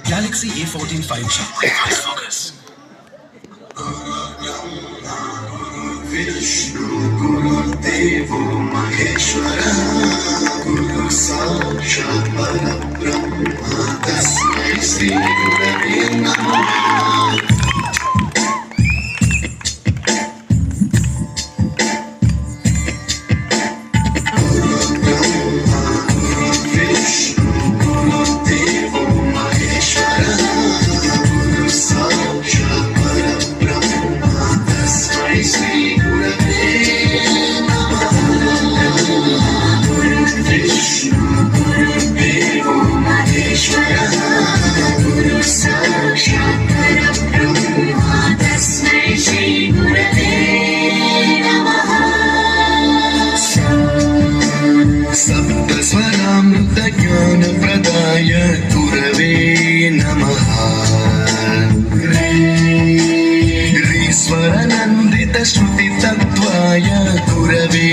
Galaxy A14 5G. Fast focus. Vishnu Guru Devo Maheshwara Guru Sakshat Parabrahma Tasmai Shri Gurave Namaha. Vishnu Guru Devo Maheshwara Guru Sakshat Parabrahma Tasmai Shri Gurave Namaha. Vishnu Guru Devo Maheshwara Guru Sakshat Parabrahma Tasmai Shri Gurave Namaha. सप्त स्वरामृत ज्ञान प्रदाय गुरवे नमः. ह्रीश्वर नन्दित श्रुति तत्त्वाय गुरवे